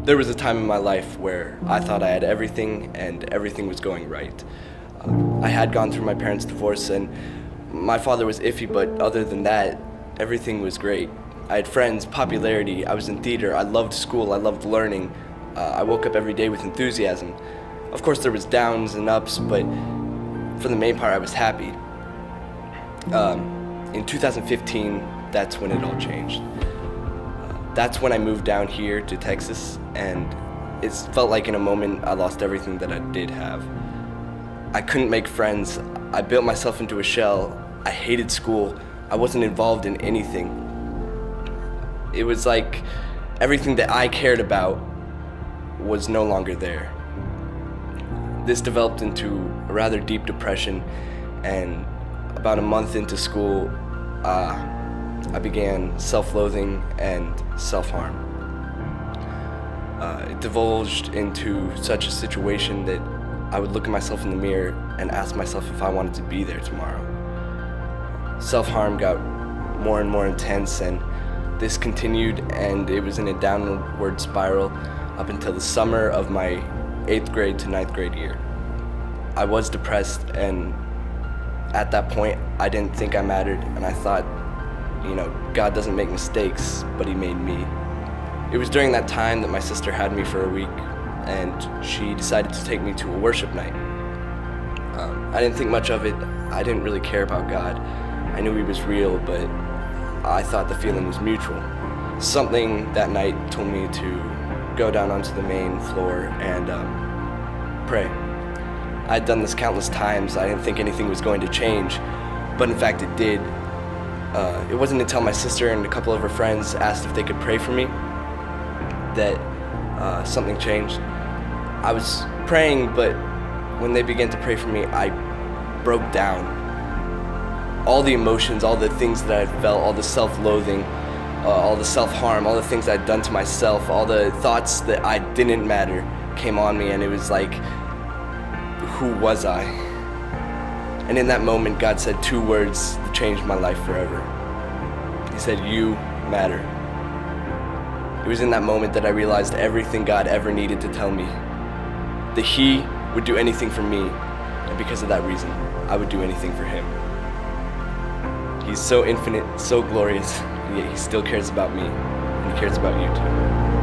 There was a time in my life where I thought I had everything and everything was going right. I had gone through my parents' divorce and my father was iffy, but other than that, everything was great. I had friends, popularity, I was in theater, I loved school, I loved learning. I woke up every day with enthusiasm. Of course there was downs and ups, but for the main part I was happy. In 2015, that's when it all changed. That's when I moved down here to Texas, and it felt like in a moment I lost everything that I did have. I couldn't make friends. I built myself into a shell. I hated school. I wasn't involved in anything. It was like everything that I cared about was no longer there. This developed into a rather deep depression, and about a month into school, I began self-loathing and self-harm. It divulged into such a situation that I would look at myself in the mirror and ask myself if I wanted to be there tomorrow. Self-harm got more and more intense, and this continued, and it was in a downward spiral up until the summer of my 8th grade to 9th grade year. I was depressed, and at that point I didn't think I mattered, and I thought, God doesn't make mistakes, but he made me. It was during that time that my sister had me for a week, and she decided to take me to a worship night. I didn't think much of it. I didn't really care about God. I knew he was real, but I thought the feeling was mutual. Something that night told me to go down onto the main floor and pray. I'd done this countless times. I didn't think anything was going to change, but in fact it did. It wasn't until my sister and a couple of her friends asked if they could pray for me that something changed. I was praying, but when they began to pray for me, I broke down. All the emotions, all the things that I had felt, all the self-loathing, all the self-harm, all the things I'd done to myself, all the thoughts that I didn't matter came on me, and it was like, who was I? And in that moment, God said 2 words that changed my life forever. He said, "You matter." It was in that moment that I realized everything God ever needed to tell me. That he would do anything for me, and because of that reason, I would do anything for him. He's so infinite, so glorious, and yet he still cares about me, and he cares about you too.